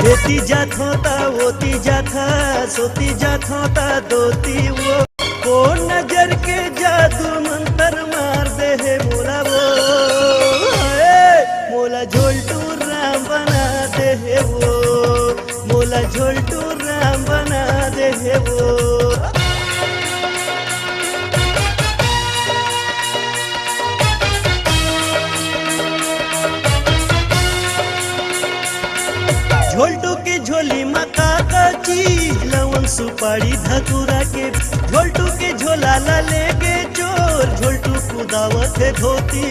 होती जात होता होती जाता सोती जात होता दोती वो नजर के जादू मंतर मार दे है मोला वो मोला झोलटू राम बना दे है वो मोला झोलटू राम बना दे है वो। झोलटू के झोली मका का चीज लवन सुपारी धतूरा के झोलटू के झोला ला ले गे चोर झोलटू कुदावत है धोती।